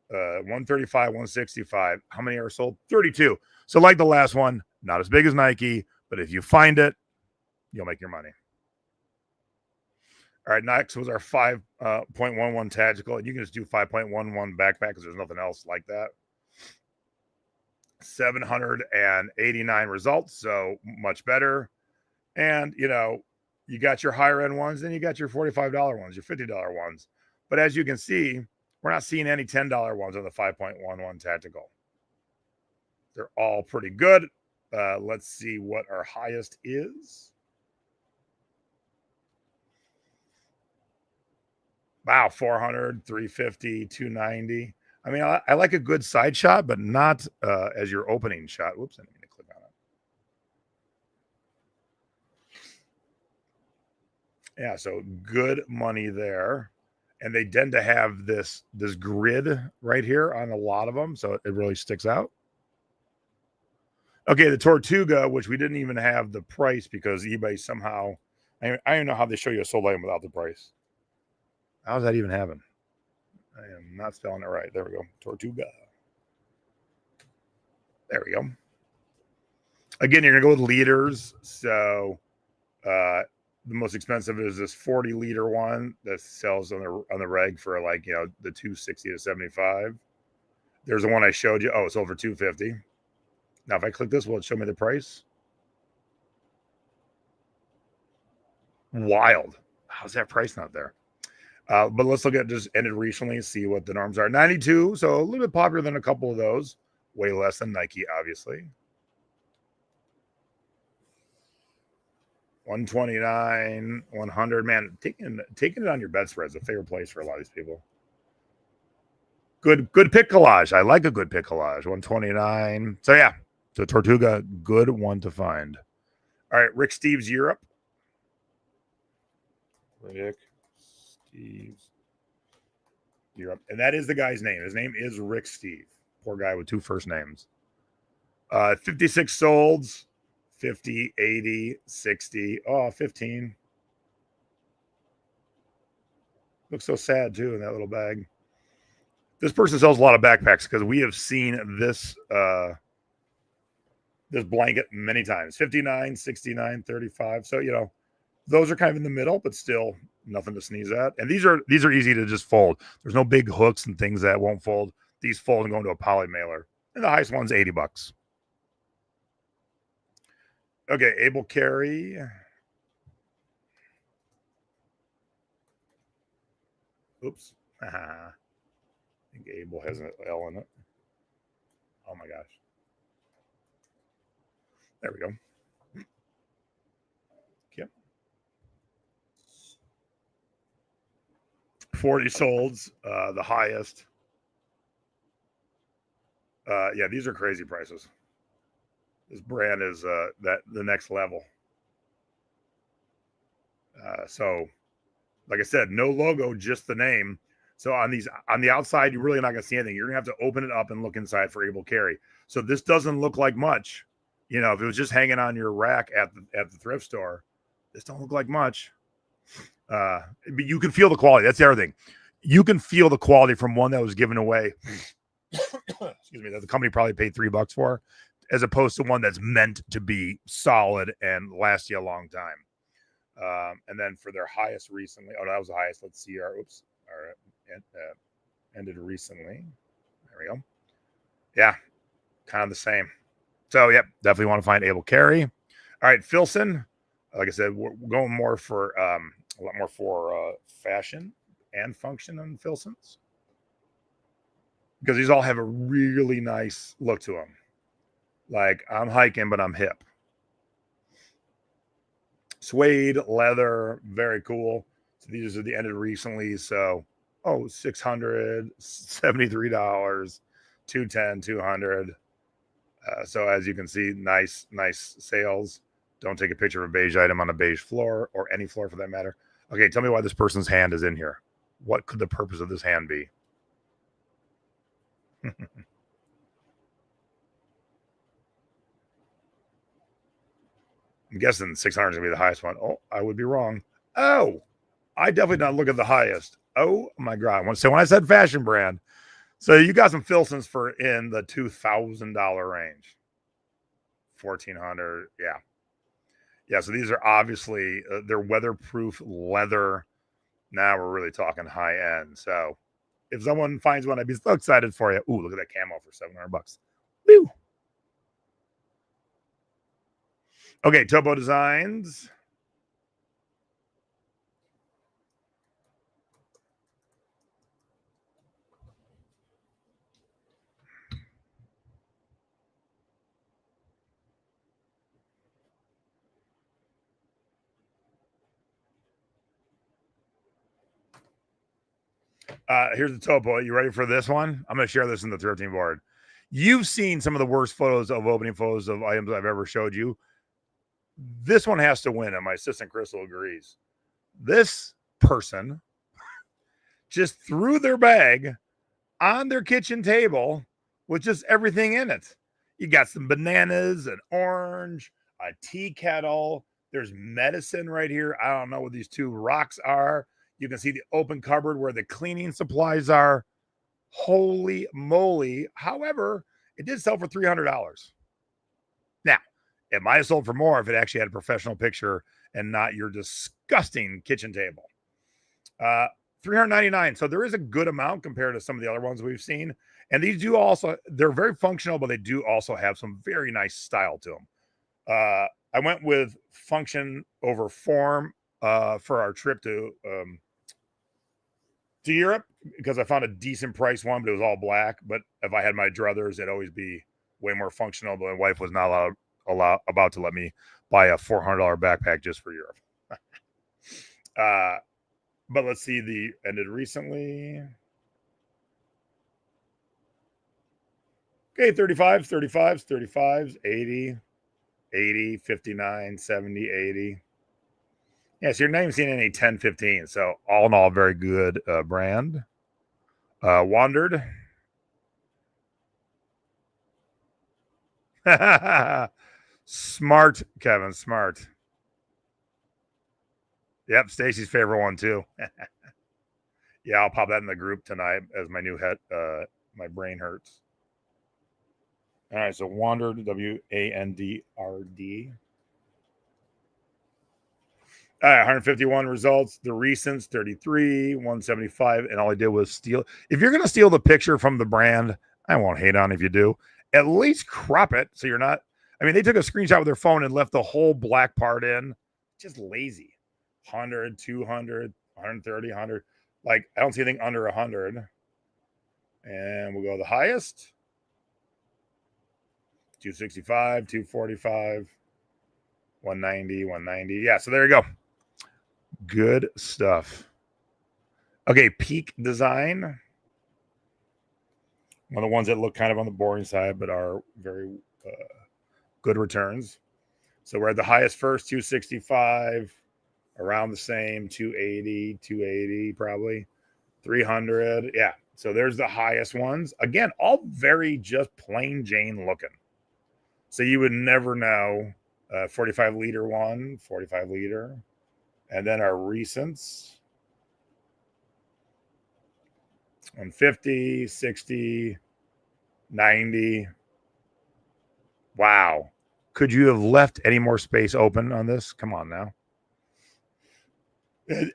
135, 165. How many are sold? 32. So like the last one, not as big as Nike, but if you find it, you'll make your money. All right, next was our 5.11 tactical. And you can just do 5.11 backpack because there's nothing else like that. 789 results, so much better. And, You got your higher end ones, then you got your $45 ones, your $50 ones. But as you can see, we're not seeing any $10 ones on the 5.11 tactical. They're all pretty good. Let's see what our highest is. Wow, 400, 350, 290. I mean, I like a good side shot, but not as your opening shot. Whoops, I didn't mean to click on it. Yeah, so good money there. And they tend to have this grid right here on a lot of them, so it really sticks out. Okay, the Tortuga, which we didn't even have the price because eBay somehow, I don't know how they show you a sold item without the price. How does that even happen? I am not spelling it right. There we go. Tortuga. There we go. Again, you're going to go with liters. So the most expensive is this 40-liter one that sells on the reg for like, the 260 to 75. There's the one I showed you. Oh, it's over 250. Now, if I click this, will it show me the price? Wild. How's that price not there? But let's look at just ended recently, see what the norms are. 92, so a little bit popular than a couple of those. Way less than Nike, obviously. 129, 100. Man, taking it on your bedspread is a favorite place for a lot of these people. Good pick collage. I like a good pick collage. 129. So yeah, so Tortuga, good one to find. All right, Rick Steves Europe. Rick Steves Europe, and that is the guy's name. His name is Rick Steve. Poor guy with two first names. 56 solds, 50, 80, 60. Oh, 15. Looks so sad too in that little bag. This person sells a lot of backpacks because we have seen this this blanket many times. 59, 69, 35. So, those are kind of in the middle, but still nothing to sneeze at. And these are easy to just fold. There's no big hooks and things that won't fold. These fold and go into a poly mailer. And the highest one's $80. Okay, Able Carry. Oops. I think Able has an L in it. Oh my gosh. There we go. Yep. 40 solds, the highest. Yeah, these are crazy prices. This brand is the next level. So, like I said, no logo, just the name. So on the outside, you're really not going to see anything. You're going to have to open it up and look inside for Able Carry. So this doesn't look like much. If it was just hanging on your rack at the thrift store, this don't look like much. But you can feel the quality. That's the other thing. You can feel the quality from one that was given away. Excuse me, that the company probably paid $3 for, as opposed to one that's meant to be solid and last you a long time. And then for their highest recently, that was the highest. Let's see our ended recently. There we go. Yeah, kind of the same. So, yep, definitely want to find Able Carry. All right, Filson. Like I said, we're going more for a lot more for fashion and function on Filsons, because these all have a really nice look to them. Like, I'm hiking, but I'm hip. Suede, leather, very cool. So these are the ended recently. So, $600, $73, $210, $200. So as you can see, nice sales. Don't take a picture of a beige item on a beige floor, or any floor for that matter. Okay, tell me why this person's hand is in here. What could the purpose of this hand be? I'm guessing 600 is going to be the highest one. Oh, I would be wrong. Oh, I definitely not look at the highest. Oh, my God. So when I said fashion brand, so you got some Filsons for in the $2,000 range. 1,400. Yeah. Yeah, so these are obviously, they're weatherproof leather. Now we're really talking high end. So if someone finds one, I'd be so excited for you. Ooh, look at that camo for $700. Woo! Okay, Topo Designs. Here's the topo. You ready for this one? I'm going to share this in the 13 board. You've seen some of the worst photos of opening photos of items I've ever showed you. This one has to win, and my assistant Crystal agrees. This person just threw their bag on their kitchen table with just everything in it. You got some bananas, an orange, a tea kettle. There's medicine right here. I don't know what these two rocks are. You can see the open cupboard where the cleaning supplies are. Holy moly. However, it did sell for $300. Now, it might have sold for more if it actually had a professional picture and not your disgusting kitchen table. $399. So there is a good amount compared to some of the other ones we've seen. And these do also, they're very functional, but they do also have some very nice style to them. I went with function over form for our trip to Europe because I found a decent price one, but it was all black. But if I had my druthers, it'd always be way more functional. But my wife was not about to let me buy a $400 backpack just for Europe. But let's see, the ended recently. Okay, 35s, 35s, 35s, 80, 80, 59, 70, 80. Yeah, so you're not even seeing any 10, 15. So all in all, very good brand. Wandered. Smart, Kevin, smart. Yep, Stacy's favorite one too. Yeah, I'll pop that in the group tonight as my new head. My brain hurts. All right, so Wandered, W-A-N-D-R-D. All right, 151 results. The recents, 33, 175, and all I did was steal. If you're going to steal the picture from the brand, I won't hate on if you do. At least crop it so you're not. I mean, they took a screenshot with their phone and left the whole black part in. Just lazy. 100, 200, 130, 100. Like, I don't see anything under 100. And we'll go the highest. 265, 245, 190, 190. Yeah, so there you go. Good stuff. Okay, Peak Design. One of the ones that look kind of on the boring side, but are very good returns. So we're at the highest first, 265, around the same, 280, 280 probably, 300. Yeah, so there's the highest ones. Again, all very just plain Jane looking. So you would never know. 45 liter one, 45 liter. And then our recents. 150, 60, 90. Wow. Could you have left any more space open on this? Come on now.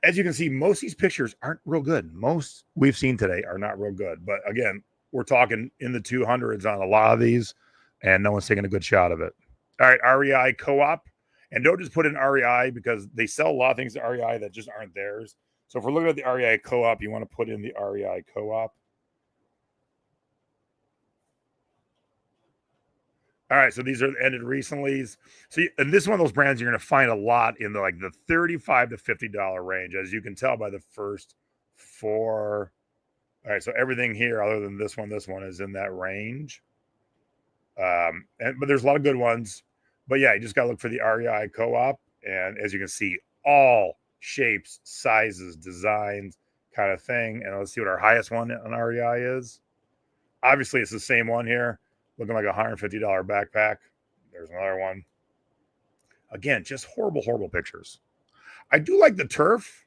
As you can see, most of these pictures aren't real good. Most we've seen today are not real good. But again, we're talking in the 200s on a lot of these, and no one's taking a good shot of it. All right, REI Co-op. And don't just put in REI because they sell a lot of things to REI that just aren't theirs. So if we're looking at the REI Co-op, you want to put in the REI Co-op. All right, so these are ended recently. So, and this is one of those brands you're going to find a lot in the like the $35 to $50 range, as you can tell by the first four. All right, so everything here, other than this one is in that range. But there's a lot of good ones. But yeah, you just got to look for the REI Co-op, and as you can see, all shapes, sizes, designs, kind of thing. And let's see what our highest one on REI is. Obviously, it's the same one here. Looking like a $150 backpack. There's another one. Again, just horrible, horrible pictures. I do like the turf,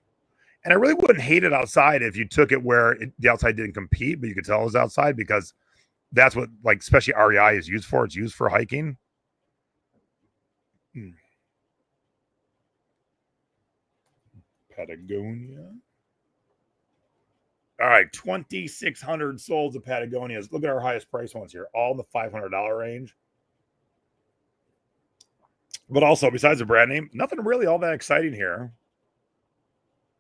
and I really wouldn't hate it outside if you took it where the outside didn't compete, but you could tell it was outside because that's what, like, especially REI is used for. It's used for hiking. Patagonia. All right, 2,600 sold to Patagonias. Look at our highest price ones here, all in the $500 range. But also, besides the brand name, nothing really all that exciting here.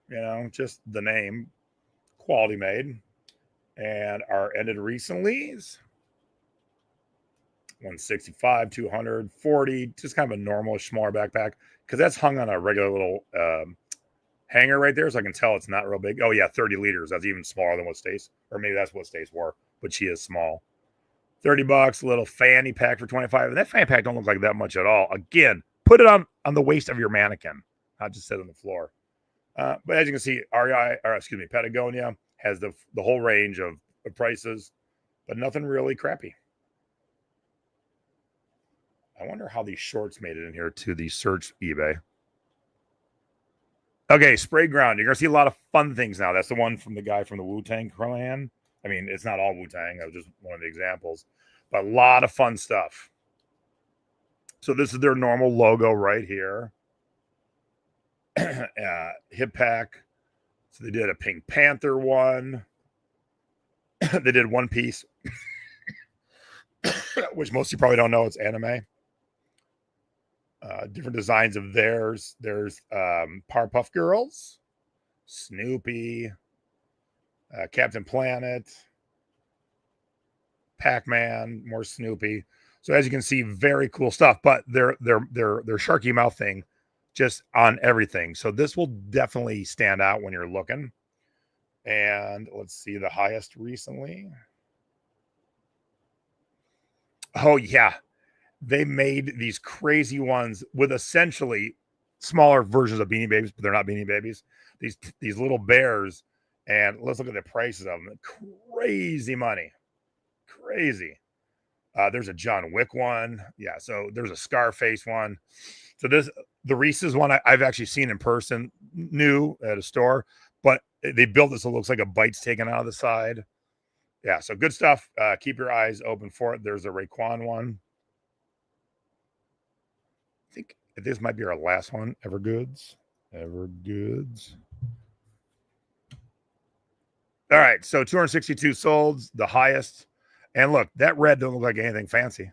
You know, just the name, quality made. And our ended recently, 165, 240, just kind of a normal, smaller backpack because that's hung on a regular little hanger right there, so I can tell it's not real big. Oh yeah, 30 liters. That's even smaller than what Stace, or maybe that's what Stace wore, but she is small. $30, a little fanny pack for 25. And that fanny pack don't look like that much at all. Again, put it on the waist of your mannequin, not just sit on the floor. But as you can see, Patagonia has the whole range of prices, but nothing really crappy. I wonder how these shorts made it in here to the search eBay. Okay, Spray Ground. You're going to see a lot of fun things now. That's the one from the guy from the Wu-Tang Clan. I mean, it's not all Wu-Tang. That was just one of the examples. But a lot of fun stuff. So this is their normal logo right here. Hip Pack. So they did a Pink Panther one. They did One Piece, which most of you probably don't know. It's anime. Different designs of theirs. There's Powerpuff Girls, Snoopy, Captain Planet, Pac-Man, more Snoopy. So as you can see, very cool stuff. But their Sharky Mouth thing, just on everything. So this will definitely stand out when you're looking. And let's see the highest recently. Oh yeah, they made these crazy ones with essentially smaller versions of Beanie Babies, but they're not Beanie Babies. These little bears, and let's look at the prices of them. Crazy money. Crazy. There's a John Wick one. Yeah, so there's a Scarface one. So the Reese's one I've actually seen in person, new at a store, but they built this so it looks like a bite's taken out of the side. Yeah, so good stuff. Keep your eyes open for it. There's a Raekwon one. I think this might be our last one. Evergoods. Evergoods. All right, so 262 solds, the highest. And look, that red don't look like anything fancy.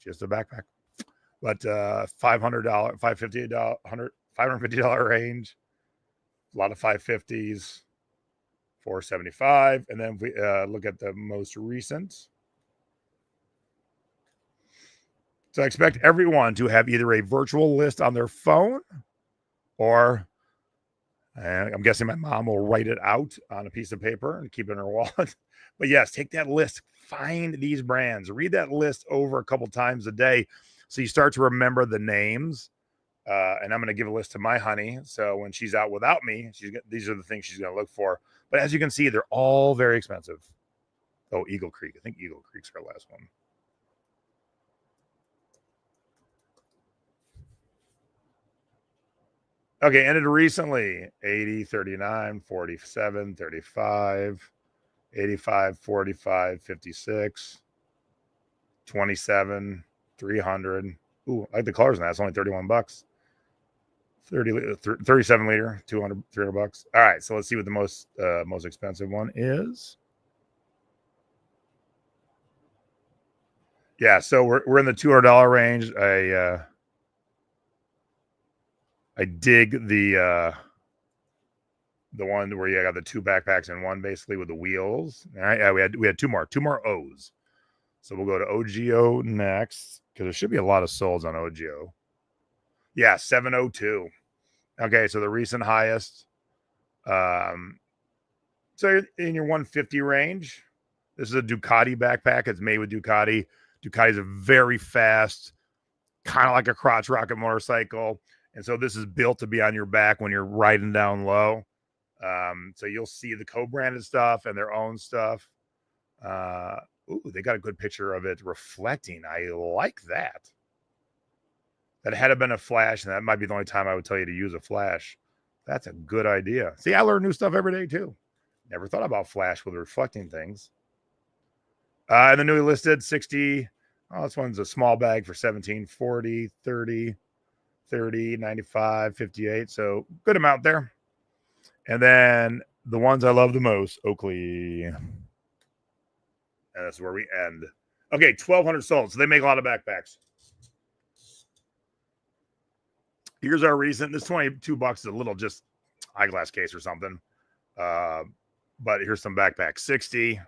Just a backpack. But $500, $550, $550 range. A lot of 550s. 475. And then if we look at the most recent. So I expect everyone to have either a virtual list on their phone or I'm guessing my mom will write it out on a piece of paper and keep it in her wallet. But yes, take that list, find these brands, read that list over a couple times a day so you start to remember the names. And I'm going to give a list to my honey. So when she's out without me, these are the things she's going to look for. But as you can see, they're all very expensive. Oh, Eagle Creek. I think Eagle Creek's our last one. Okay, ended recently. 80, 39, 47, 35, 85, 45, 56, 27, 300. Ooh, I like the colors on that. It's only $31. 37 liter, 200, $300. All right, so let's see what the most expensive one is. Yeah, so we're in the $200 range. I dig the one where you got the two backpacks in one, basically with the wheels. All right, yeah, we had two more O's. So we'll go to OGO next because there should be a lot of solds on OGO. Yeah, 702. Okay, so the recent highest. So in your 150 range, this is a Ducati backpack. It's made with Ducati. Ducati's a very fast, kind of like a crotch rocket motorcycle. And so this is built to be on your back when you're riding down low. So you'll see the co-branded stuff and their own stuff. Ooh, they got a good picture of it reflecting. I like that. That had been a flash, and that might be the only time I would tell you to use a flash. That's a good idea. See, I learn new stuff every day, too. Never thought about flash with reflecting things. And the newly listed 60. Oh, this one's a small bag for 17, 40, 30, 30, 95, 58. So good amount there. And then the ones I love the most, Oakley. And that's where we end. Okay, 1,200 sold. So they make a lot of backpacks. Here's our recent. This $22 is a little just eyeglass case or something. But here's some backpacks. 60.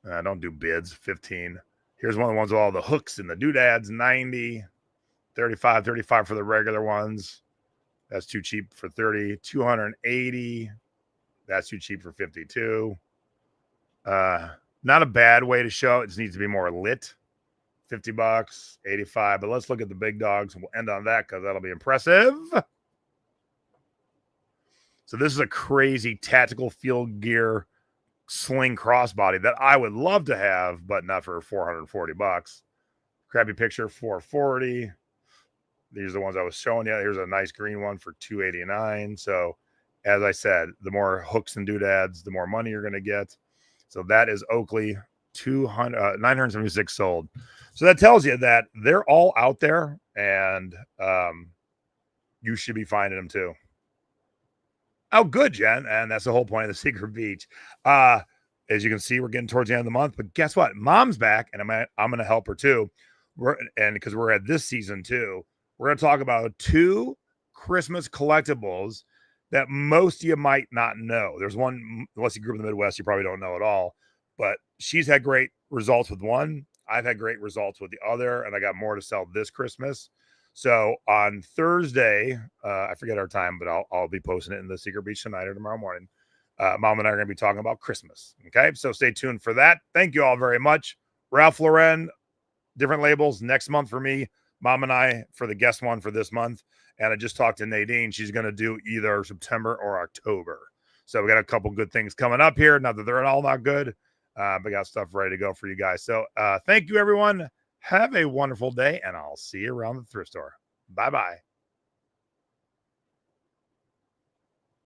Don't do bids. 15. Here's one of the ones with all the hooks and the doodads. 90. 35 for the regular ones. That's too cheap for 30. 280. That's too cheap for 52. Not a bad way to show. It just needs to be more lit. $50, 85. But let's look at the big dogs and we'll end on that because that'll be impressive. So this is a crazy tactical field gear sling crossbody that I would love to have, but not for $440. Crappy picture, 440. These are the ones I was showing you. Here's a nice green one for 289. So as I said, the more hooks and doodads, the more money you're going to get. So that is Oakley, 976 sold. So that tells you that they're all out there, and you should be finding them too. Oh, good, Jen. And that's the whole point of the Secret Beach. As you can see, we're getting towards the end of the month, but guess what? Mom's back, and I'm going to help her too. And because we're at this season too, we're going to talk about 2 Christmas collectibles that most of you might not know. There's one, unless you grew up in the Midwest, you probably don't know at all. But she's had great results with one. I've had great results with the other, and I got more to sell this Christmas. So on Thursday, I forget our time, but I'll be posting it in the Secret Beach tonight or tomorrow morning. Mom and I are going to be talking about Christmas. Okay, so stay tuned for that. Thank you all very much. Ralph Lauren, different labels next month for me. Mom and I for the guest one for this month. And I just talked to Nadine. She's going to do either September or October. So we got a couple good things coming up here. Not that they're all not good, but got stuff ready to go for you guys. So thank you, everyone. Have a wonderful day, and I'll see you around the thrift store. Bye-bye.